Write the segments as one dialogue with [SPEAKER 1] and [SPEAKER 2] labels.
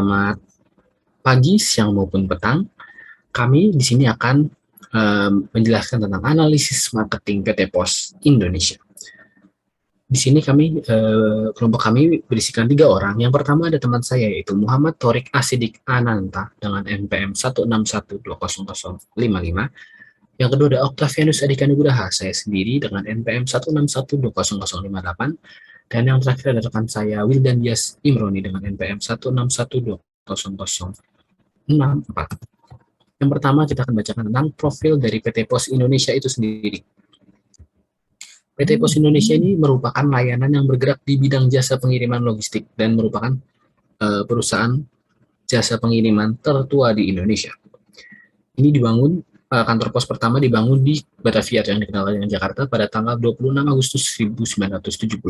[SPEAKER 1] Selamat pagi, siang maupun petang. Kami di sini akan menjelaskan tentang analisis marketing PT Pos Indonesia. Di sini kelompok kami berisikan 3 orang. Yang pertama ada teman saya yaitu Muhammad Thorik Asidik Ananta dengan NPM 161200055. Yang kedua ada Octavianus Adika Nugraha, saya sendiri dengan NPM 161200058. Dan yang terakhir ada rekan saya Wildan Dias Imroni dengan NPM 161200064. Yang pertama kita akan bacakan tentang profil dari PT Pos Indonesia itu sendiri. PT Pos Indonesia ini merupakan layanan yang bergerak di bidang jasa pengiriman logistik dan merupakan perusahaan jasa pengiriman tertua di Indonesia. Ini kantor pos pertama dibangun di Batavia yang dikenal dengan Jakarta pada tanggal 26 Agustus 1976.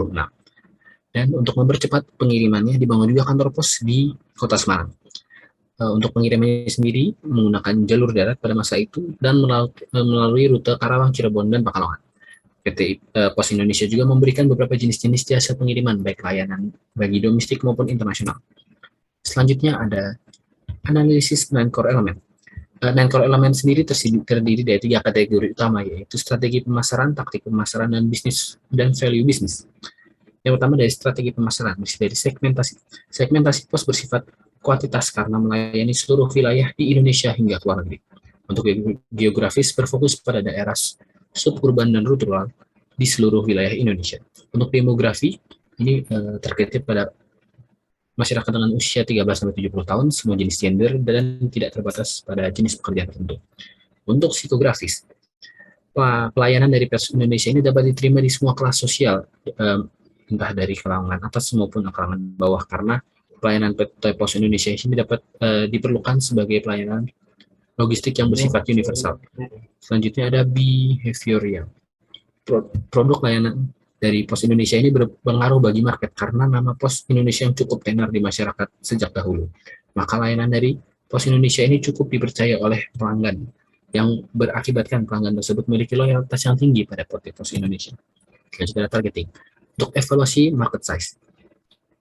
[SPEAKER 1] Dan untuk mempercepat pengirimannya dibangun juga kantor pos di Kota Semarang. Untuk pengirimannya sendiri menggunakan jalur darat pada masa itu dan melalui rute Karawang, Cirebon, dan Pekalongan. PT Pos Indonesia juga memberikan beberapa jenis-jenis jasa pengiriman, baik layanan bagi domestik maupun internasional. Selanjutnya ada analisis 9 core element. 9 core element sendiri terdiri dari 3 kategori utama, yaitu strategi pemasaran, taktik pemasaran, dan bisnis dan value bisnis. Yang pertama dari strategi pemasaran, dari segmentasi. Segmentasi pos bersifat kuantitas karena melayani seluruh wilayah di Indonesia hingga ke luar negeri. Untuk geografis berfokus pada daerah suburban dan rural di seluruh wilayah Indonesia. Untuk demografi, ini terkait pada masyarakat dengan usia 13-70 tahun, semua jenis gender, dan tidak terbatas pada jenis pekerjaan tertentu. Untuk psikografis, pelayanan dari Pos Indonesia ini dapat diterima di semua kelas sosial, entah dari kalangan atas maupun kalangan bawah, karena pelayanan PT Pos Indonesia ini dapat diperlukan sebagai pelayanan logistik yang bersifat universal. Selanjutnya ada behavioral. Produk layanan dari Pos Indonesia ini berpengaruh bagi market karena nama Pos Indonesia yang cukup tenar di masyarakat sejak dahulu. Maka layanan dari Pos Indonesia ini cukup dipercaya oleh pelanggan, yang berakibatkan pelanggan tersebut memiliki loyalitas yang tinggi pada PT Pos Indonesia. Selanjutnya ada targeting. Untuk evaluasi market size.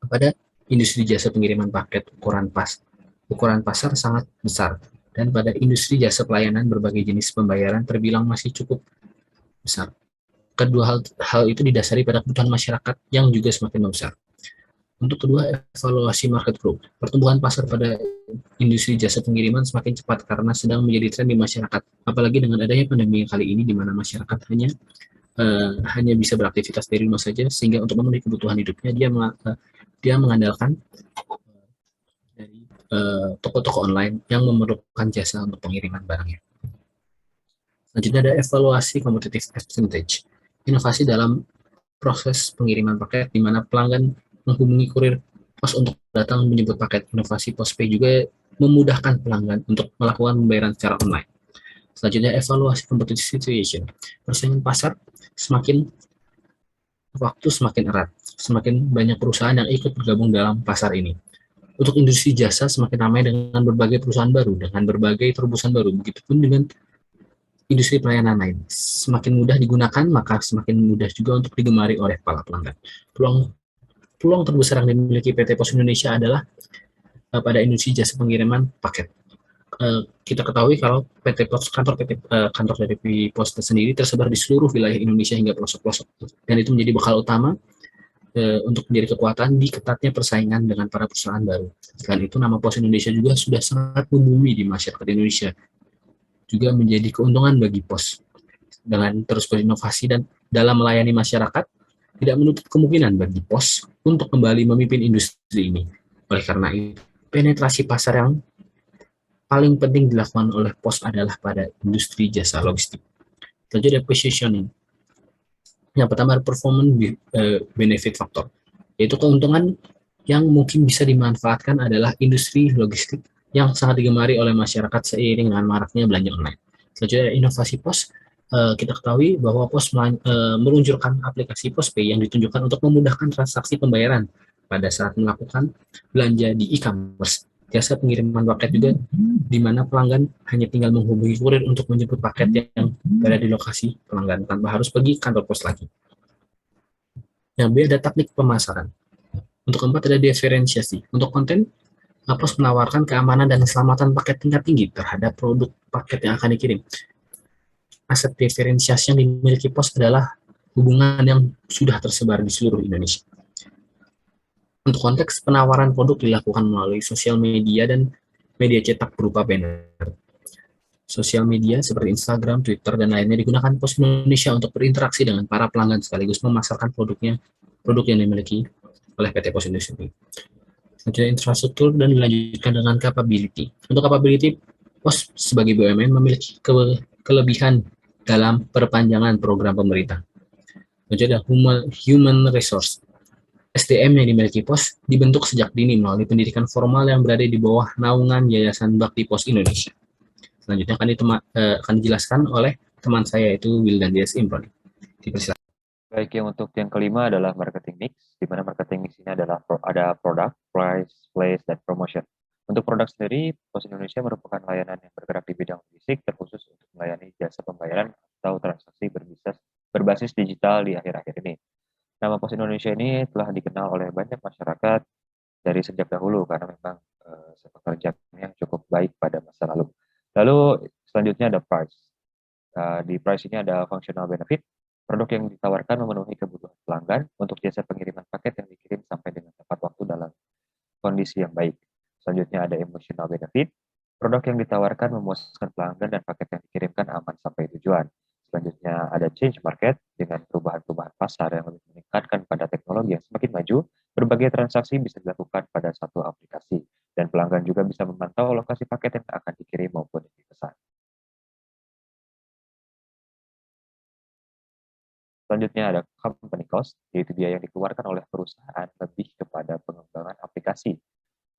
[SPEAKER 1] Pada industri jasa pengiriman paket, ukuran pasar sangat besar. Dan pada industri jasa pelayanan berbagai jenis pembayaran terbilang masih cukup besar. Kedua hal itu didasari pada kebutuhan masyarakat yang juga semakin besar. Untuk kedua, evaluasi market growth. Pertumbuhan pasar pada industri jasa pengiriman semakin cepat karena sedang menjadi tren di masyarakat. Apalagi dengan adanya pandemi kali ini, di mana masyarakat hanya bisa beraktivitas dari rumah saja, sehingga untuk memenuhi kebutuhan hidupnya dia mengandalkan dari toko-toko online yang memerlukan jasa untuk pengiriman barangnya. Selanjutnya ada evaluasi competitive advantage. Inovasi dalam proses pengiriman paket, di mana pelanggan menghubungi kurir pos untuk datang menjemput paket. Inovasi PosPay juga memudahkan pelanggan untuk melakukan pembayaran secara online. Selanjutnya evaluasi competitive situation. Persaingan pasar semakin erat, semakin banyak perusahaan yang ikut bergabung dalam pasar ini. Untuk industri jasa semakin ramai dengan berbagai perusahaan baru, dengan berbagai terobosan baru. Begitupun dengan industri pelayanan lain. Semakin mudah digunakan, maka semakin mudah juga untuk digemari oleh para pelanggan. Peluang terbesar yang dimiliki PT Pos Indonesia adalah pada industri jasa pengiriman paket. Kita ketahui kalau kantor dari Pos sendiri tersebar di seluruh wilayah Indonesia hingga pelosok-pelosok, dan itu menjadi bekal utama untuk menjadi kekuatan di ketatnya persaingan dengan para perusahaan baru. Selain itu, nama Pos Indonesia juga sudah sangat membumi di masyarakat Indonesia, juga menjadi keuntungan bagi Pos. Dengan terus berinovasi dan dalam melayani masyarakat, tidak menutup kemungkinan bagi Pos untuk kembali memimpin industri ini. Oleh karena itu, penetrasi pasar yang paling penting dilakukan oleh Pos adalah pada industri jasa logistik. Selanjutnya ada positioning. Yang pertama ada performance benefit factor, yaitu keuntungan yang mungkin bisa dimanfaatkan adalah industri logistik yang sangat digemari oleh masyarakat seiring dengan maraknya belanja online. Selanjutnya inovasi Pos. Kita ketahui bahwa Pos meluncurkan aplikasi PosPay yang ditunjukkan untuk memudahkan transaksi pembayaran pada saat melakukan belanja di e-commerce. Jasa pengiriman paket juga, di mana pelanggan hanya tinggal menghubungi kurir untuk menjemput paket yang berada di lokasi pelanggan tanpa harus pergi kantor pos lagi. Yang B ada teknik pemasaran. Untuk keempat ada diferensiasi. Untuk konten, Pos menawarkan keamanan dan keselamatan paket tingkat tinggi terhadap produk paket yang akan dikirim. Aset diferensiasi yang dimiliki pos adalah hubungan yang sudah tersebar di seluruh Indonesia. Untuk konteks penawaran produk dilakukan melalui sosial media dan media cetak berupa banner. Sosial media seperti Instagram, Twitter, dan lainnya digunakan Pos Indonesia untuk berinteraksi dengan para pelanggan sekaligus memasarkan produk yang dimiliki oleh PT Pos Indonesia. Selanjutnya infrastruktur dan dilanjutkan dengan capability. Untuk capability, Pos sebagai BUMN memiliki kelebihan dalam perpanjangan program pemerintah. Selanjutnya human resource. SDM yang dimiliki Pos dibentuk sejak dini melalui pendidikan formal yang berada di bawah naungan Yayasan Bakti Pos Indonesia. Selanjutnya akan dijelaskan oleh teman saya yaitu Wildan Dias Imron. Dipersilakan.
[SPEAKER 2] Baik, yang untuk yang kelima adalah marketing mix, di mana marketing mix ini adalah ada produk, price, place, dan promotion. Untuk produk sendiri, Pos Indonesia merupakan layanan yang bergerak di bidang fisik terkhusus untuk melayani jasa pembayaran atau transaksi berbasis digital di akhir-akhir ini. Nama Pos Indonesia ini telah dikenal oleh banyak masyarakat dari sejak dahulu karena memang sepak terjangnya yang cukup baik pada masa lalu. Lalu selanjutnya ada price. Di price ini ada functional benefit. Produk yang ditawarkan memenuhi kebutuhan pelanggan untuk jasa pengiriman paket yang dikirim sampai dengan tepat waktu dalam kondisi yang baik. Selanjutnya ada emotional benefit. Produk yang ditawarkan memuaskan pelanggan dan paket yang dikirimkan aman sampai tujuan. Selanjutnya ada change market dengan perubahan-perubahan pasar yang lebih meningkatkan pada teknologi yang semakin maju. Berbagai transaksi bisa dilakukan pada satu aplikasi dan pelanggan juga bisa memantau lokasi paket yang akan dikirim maupun dipesan. Selanjutnya ada company cost, yaitu biaya yang dikeluarkan oleh perusahaan lebih kepada pengembangan aplikasi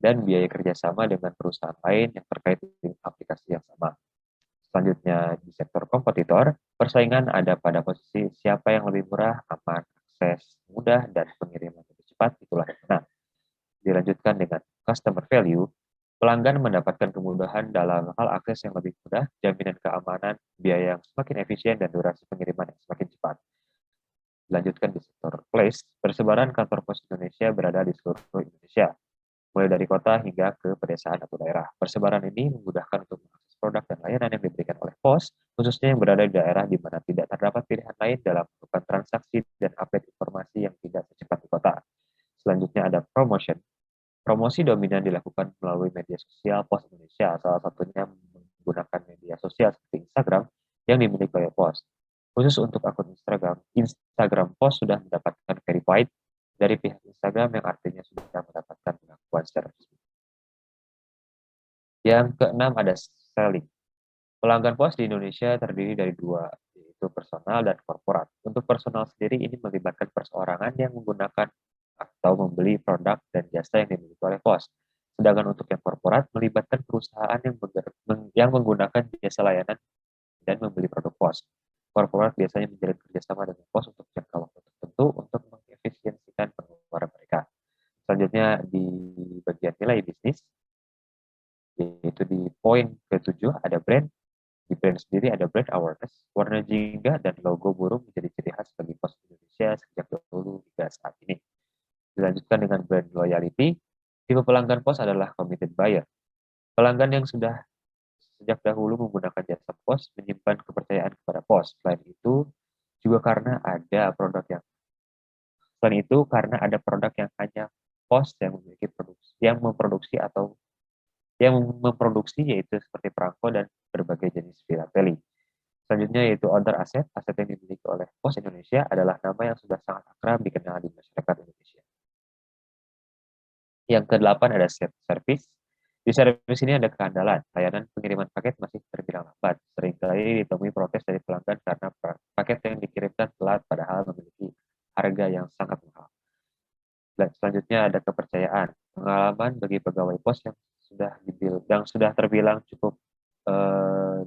[SPEAKER 2] dan biaya kerjasama dengan perusahaan lain yang terkait dengan aplikasi yang sama. Selanjutnya di sektor kompetitor, persaingan ada pada posisi siapa yang lebih murah, aman, akses mudah, dan pengiriman lebih cepat, itulah yang menang. Dilanjutkan dengan customer value, pelanggan mendapatkan kemudahan dalam hal akses yang lebih mudah, jaminan keamanan, biaya yang semakin efisien, dan durasi pengiriman yang semakin cepat. Dilanjutkan di sektor place, persebaran kantor pos Indonesia berada di seluruh Indonesia, mulai dari kota hingga ke pedesaan atau daerah. Persebaran ini memudahkan untuk mengakses produk dan layanan yang diberikan oleh pos, khususnya yang berada di daerah di mana tidak terdapat pilihan lain dalam melakukan transaksi dan update informasi yang tidak secepat di kota. Selanjutnya ada promotion. Promosi dominan dilakukan melalui media sosial Pos Indonesia, salah satunya menggunakan media sosial seperti Instagram yang dimiliki oleh Pos. Khusus untuk akun Instagram Pos sudah mendapatkan verified dari pihak Instagram yang artinya sudah mendapatkan pengakuan secara resmi. Yang keenam ada selling. Pelanggan Pos di Indonesia terdiri dari dua, yaitu personal dan korporat. Untuk personal sendiri ini melibatkan perseorangan yang menggunakan atau membeli produk dan jasa yang dimiliki oleh pos. Sedangkan untuk yang korporat melibatkan perusahaan yang menggunakan jasa layanan dan membeli produk pos. Korporat biasanya menjalin kerjasama dengan pos untuk jangka waktu tertentu untuk mengefisiensikan pengeluaran mereka. Selanjutnya di bagian nilai bisnis, yaitu di poin ke-7 ada brand. Di brand sendiri ada brand awareness, warna jingga dan logo burung menjadi ciri khas bagi pos Indonesia sejak dahulu hingga saat ini. Dilanjutkan dengan brand loyalty, tipe pelanggan pos adalah committed buyer. Pelanggan yang sudah sejak dahulu menggunakan jasa pos menyimpan kepercayaan kepada pos. Selain itu karena ada produk yang hanya pos yang memiliki produksi, yang memproduksi yaitu seperti perangko dan berbagai jenis filateli. Selanjutnya yaitu other asset. Aset yang dimiliki oleh Pos Indonesia adalah nama yang sudah sangat akrab dikenal di masyarakat Indonesia. Yang ke-8 ada service. Di service ini ada keandalan. Layanan pengiriman paket masih terbilang lambat. Seringkali ditemui protes dari pelanggan karena paket yang dikirimkan telat padahal memiliki harga yang sangat mahal. Dan selanjutnya ada kepercayaan. Pengalaman bagi pegawai pos yang sudah terbilang cukup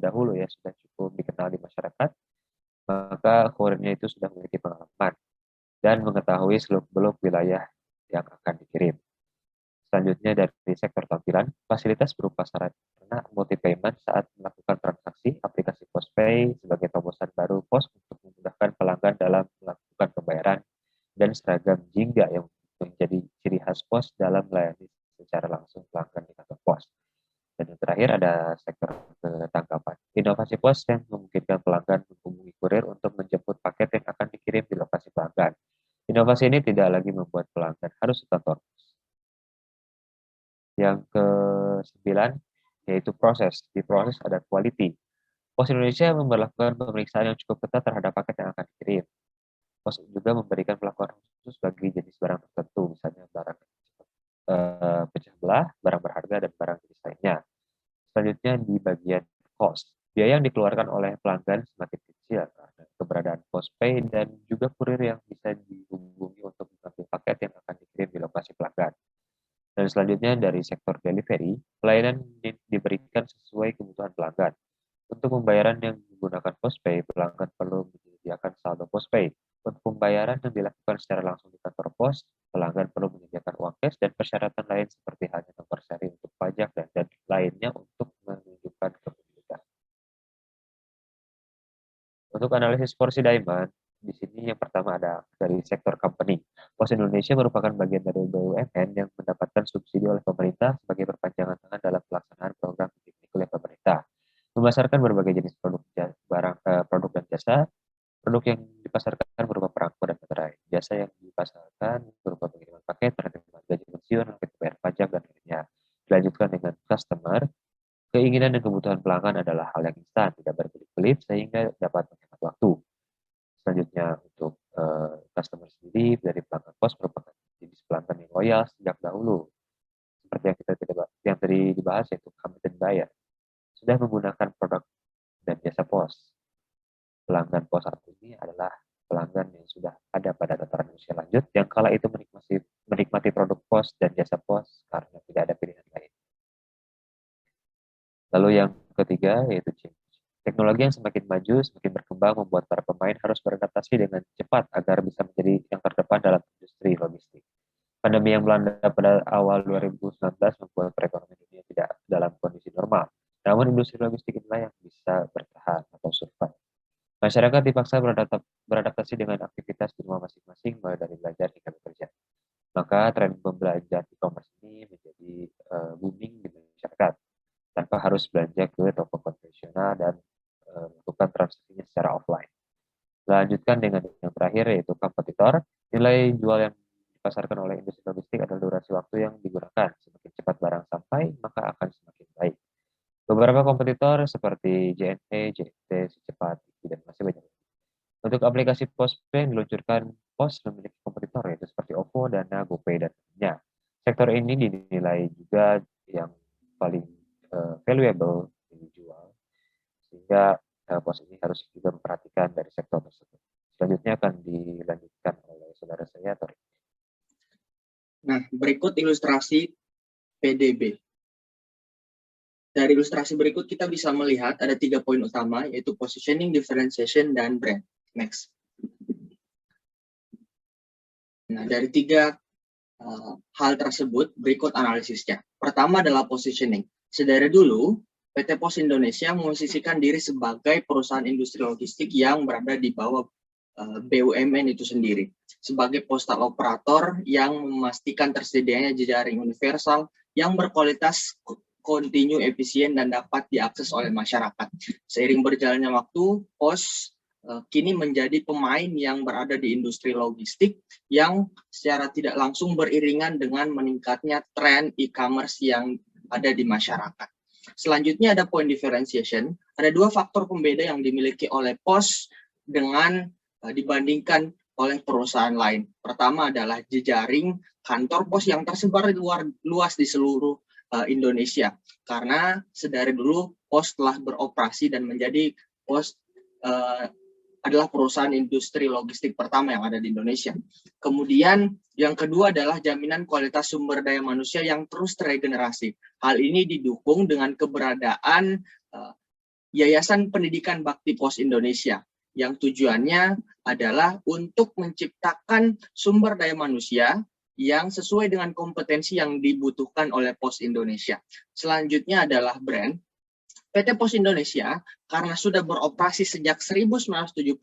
[SPEAKER 2] dahulu ya, sudah cukup dikenal di masyarakat, maka kurirnya itu sudah memiliki pengalaman dan mengetahui seluk-beluk wilayah yang akan dikirim. Selanjutnya dari sektor tampilan, fasilitas berupa sarana multi-payment saat melakukan transaksi, aplikasi PosPay sebagai terobosan baru pos untuk memudahkan pelanggan dalam melakukan pembayaran, dan seragam jingga yang menjadi ciri khas pos dalam melayani secara langsung pelanggan di terakhir ada sektor ketangkapan. Inovasi pos yang memungkinkan pelanggan menghubungi kurir untuk menjemput paket yang akan dikirim di lokasi pelanggan. Inovasi ini tidak lagi membuat pelanggan harus ke kantor. Yang ke-9 yaitu proses. Di proses ada quality. Pos Indonesia memperlakukan pemeriksaan yang cukup ketat terhadap paket yang akan dikirim. Pos juga memberikan perlakuan khusus bagi jenis barang tertentu, misalnya barang pecah belah, barang berharga, dan barang jenis lainnya. Selanjutnya di bagian cost. Biaya yang dikeluarkan oleh pelanggan semakin kecil karena keberadaan postpay dan juga kurir yang bisa dihubungi untuk mengambil paket yang akan dikirim di lokasi pelanggan. Dan selanjutnya dari sektor delivery, pelayanan diberikan sesuai kebutuhan pelanggan. Untuk pembayaran yang menggunakan postpay, pelanggan perlu menyediakan saldo postpay. Untuk pembayaran yang dilakukan secara langsung di kantor pos, pelanggan perlu menyediakan uang cash dan persyaratan lain seperti halnya nomor seri untuk pajak dan lainnya untuk menunjukkan kepemilikan. Untuk analisis porsi diamond, di sini yang pertama ada dari sektor company. Pos Indonesia merupakan bagian dari BUMN yang mendapatkan subsidi oleh pemerintah sebagai perpanjangan tangan dalam pelaksanaan program teknik oleh pemerintah. Memasarkan berbagai jenis produk dan jasa. Produk yang dipasarkan berupa perangko dan materai. Jasa yang dipasarkan berupa pengiriman paket, penerimaan gaji pensiun, bayar pajak, dan lainnya. Dilanjutkan dengan customer. Keinginan dan kebutuhan pelanggan adalah hal yang instan, tidak berbelit-belit, sehingga dapat menghemat waktu. Selanjutnya untuk customer sendiri, dari pelanggan pos merupakan jenis pelanggan yang loyal sejak dahulu. Seperti yang tadi dibahas, yaitu committed buyer. Sudah menggunakan produk dan jasa pos. Pelanggan pos saat ini adalah pelanggan yang sudah ada pada tataran usia lanjut yang kala itu menikmati produk pos dan jasa pos karena tidak ada pilihan lain. Lalu yang ketiga yaitu change. Teknologi yang semakin maju, semakin berkembang membuat para pemain harus beradaptasi dengan cepat agar bisa menjadi yang terdepan dalam industri logistik. Pandemi yang melanda pada awal 2019 membuat perekonomian dunia tidak dalam kondisi normal. Namun industri logistik inilah yang bisa bertahan atau survive. Masyarakat dipaksa beradaptasi dengan aktivitas di rumah masing-masing, mulai dari belajar hingga bekerja. Maka tren pembelajaran e-commerce ini menjadi booming di masyarakat, tanpa harus belanja ke toko konvensional dan melakukan transaksinya secara offline. Lanjutkan dengan yang terakhir yaitu kompetitor. Nilai jual yang dipasarkan oleh industri logistik adalah durasi waktu yang digunakan. Semakin cepat barang sampai, maka akan semakin baik. Beberapa kompetitor seperti JNE, JNT, Secepat, dan masih banyak. Untuk aplikasi POSPay yang diluncurkan POS memiliki kompetitor yaitu seperti OVO, Dana, GoPay, dan lainnya. Sektor ini dinilai juga yang paling valuable dijual, sehingga POS ini harus juga memperhatikan dari sektor tersebut. Selanjutnya akan dilanjutkan oleh saudara saya, Tori.
[SPEAKER 3] Nah, berikut ilustrasi PDB. Dari ilustrasi berikut kita bisa melihat ada 3 poin utama, yaitu positioning, differentiation, dan brand. Next. Nah, dari 3 hal tersebut, berikut analisisnya. Pertama adalah positioning. Sedari dulu, PT Pos Indonesia memposisikan diri sebagai perusahaan industri logistik yang berada di bawah BUMN itu sendiri. Sebagai postal operator yang memastikan tersedianya jejaring universal yang berkualitas kontinu, efisien, dan dapat diakses oleh masyarakat. Seiring berjalannya waktu, Pos kini menjadi pemain yang berada di industri logistik yang secara tidak langsung beriringan dengan meningkatnya tren e-commerce yang ada di masyarakat. Selanjutnya ada point differentiation. Ada 2 faktor pembeda yang dimiliki oleh Pos dengan dibandingkan oleh perusahaan lain. Pertama adalah jejaring kantor pos yang tersebar luas di seluruh Indonesia, karena sedari dulu Pos telah beroperasi dan menjadi Pos adalah perusahaan industri logistik pertama yang ada di Indonesia. Kemudian yang kedua adalah jaminan kualitas sumber daya manusia yang terus teregenerasi. Hal ini didukung dengan keberadaan Yayasan Pendidikan Bakti Pos Indonesia yang tujuannya adalah untuk menciptakan sumber daya manusia yang sesuai dengan kompetensi yang dibutuhkan oleh Pos Indonesia. Selanjutnya adalah brand. PT Pos Indonesia karena sudah beroperasi sejak 1976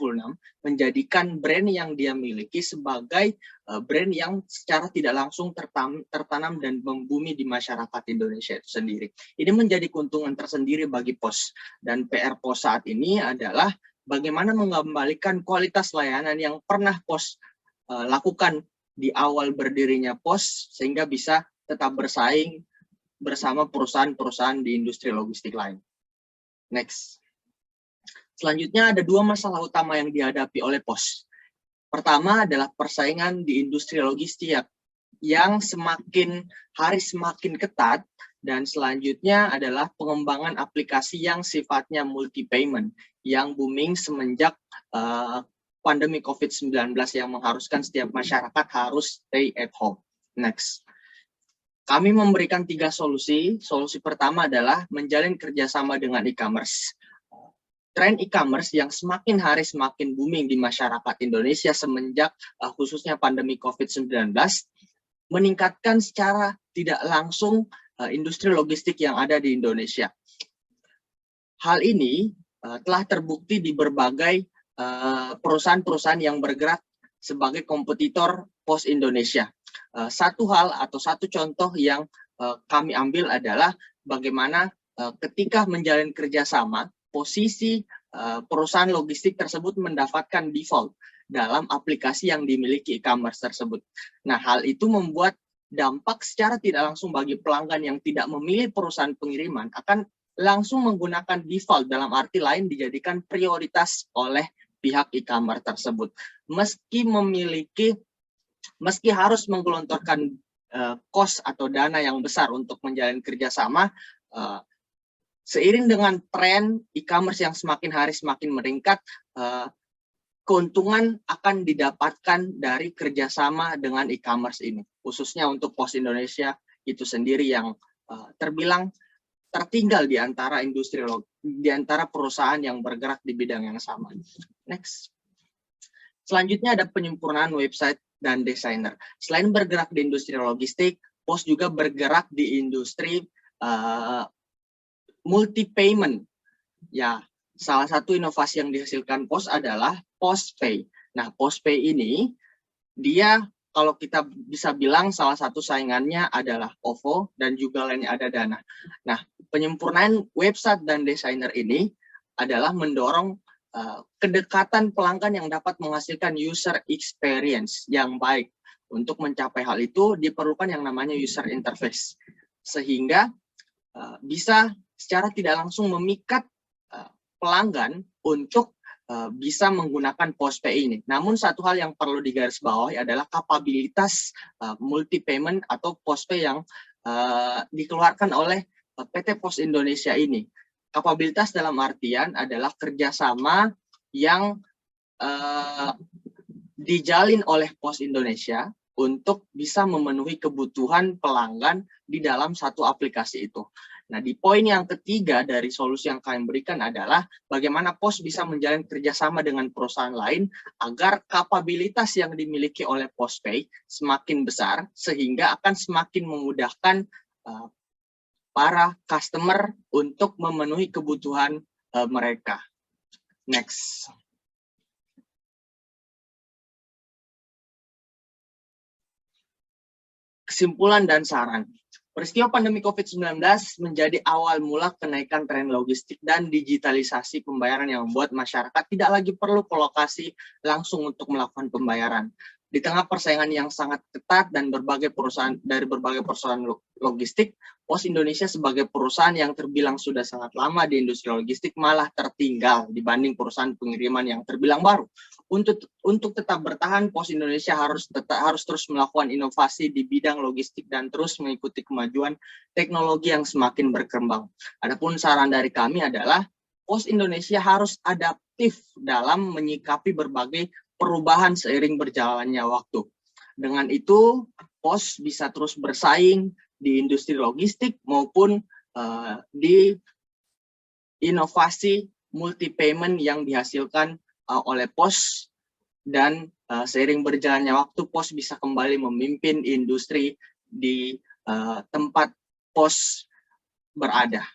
[SPEAKER 3] menjadikan brand yang dia miliki sebagai brand yang secara tidak langsung tertanam dan membumi di masyarakat Indonesia itu sendiri. Ini menjadi keuntungan tersendiri bagi Pos, dan PR Pos saat ini adalah bagaimana mengembalikan kualitas layanan yang pernah Pos lakukan di awal berdirinya Pos sehingga bisa tetap bersaing bersama perusahaan-perusahaan di industri logistik lain. Next. Selanjutnya ada dua masalah utama yang dihadapi oleh Pos. Pertama adalah persaingan di industri logistik yang semakin hari semakin ketat, dan selanjutnya adalah pengembangan aplikasi yang sifatnya multi payment yang booming semenjak pandemi COVID-19 yang mengharuskan setiap masyarakat harus stay at home. Next. Kami memberikan 3 solusi. Solusi pertama adalah menjalin kerjasama dengan e-commerce. Tren e-commerce yang semakin hari semakin booming di masyarakat Indonesia semenjak khususnya pandemi COVID-19 meningkatkan secara tidak langsung industri logistik yang ada di Indonesia. Hal ini telah terbukti di berbagai perusahaan-perusahaan yang bergerak sebagai kompetitor Pos Indonesia. Satu hal atau satu contoh yang kami ambil adalah bagaimana ketika menjalin kerjasama, posisi perusahaan logistik tersebut mendapatkan default dalam aplikasi yang dimiliki e-commerce tersebut. Nah, hal itu membuat dampak secara tidak langsung bagi pelanggan yang tidak memilih perusahaan pengiriman akan langsung menggunakan default, dalam arti lain dijadikan prioritas oleh pihak e-commerce tersebut. Meski harus menggelontorkan cost atau dana yang besar untuk menjalin kerjasama, seiring dengan tren e-commerce yang semakin hari semakin meningkat, keuntungan akan didapatkan dari kerjasama dengan e-commerce ini, khususnya untuk Pos Indonesia itu sendiri yang terbilang tertinggal di antara perusahaan yang bergerak di bidang yang sama. Next. Selanjutnya ada penyempurnaan website dan desainer. Selain bergerak di industri logistik, Pos juga bergerak di industri multi payment. Ya, salah satu inovasi yang dihasilkan Pos adalah PosPay. Nah, PosPay ini dia kalau kita bisa bilang salah satu saingannya adalah OVO dan juga lainnya ada Dana. Nah, penyempurnaan website dan desainer ini adalah mendorong kedekatan pelanggan yang dapat menghasilkan user experience yang baik. Untuk mencapai hal itu diperlukan yang namanya user interface, sehingga bisa secara tidak langsung memikat pelanggan untuk bisa menggunakan PosPay ini. Namun satu hal yang perlu digarisbawahi adalah kapabilitas multi payment atau PosPay yang dikeluarkan oleh PT Pos Indonesia ini. Kapabilitas dalam artian adalah kerjasama yang dijalin oleh Pos Indonesia untuk bisa memenuhi kebutuhan pelanggan di dalam satu aplikasi itu. Nah, di poin yang ketiga dari solusi yang kami berikan adalah bagaimana Pos bisa menjalin kerjasama dengan perusahaan lain agar kapabilitas yang dimiliki oleh PosPay semakin besar, sehingga akan semakin memudahkan para customer untuk memenuhi kebutuhan mereka. Next. Kesimpulan dan saran. Peristiwa pandemi COVID-19 menjadi awal mula kenaikan tren logistik dan digitalisasi pembayaran yang membuat masyarakat tidak lagi perlu ke lokasi langsung untuk melakukan pembayaran. Di tengah persaingan yang sangat ketat dan berbagai perusahaan logistik, Pos Indonesia sebagai perusahaan yang terbilang sudah sangat lama di industri logistik malah tertinggal dibanding perusahaan pengiriman yang terbilang baru. Untuk tetap bertahan, Pos Indonesia harus terus melakukan inovasi di bidang logistik dan terus mengikuti kemajuan teknologi yang semakin berkembang. Adapun saran dari kami adalah Pos Indonesia harus adaptif dalam menyikapi berbagai perubahan seiring berjalannya waktu. Dengan itu, Pos bisa terus bersaing di industri logistik maupun di inovasi multi payment yang dihasilkan oleh Pos, dan seiring berjalannya waktu Pos bisa kembali memimpin industri di tempat Pos berada.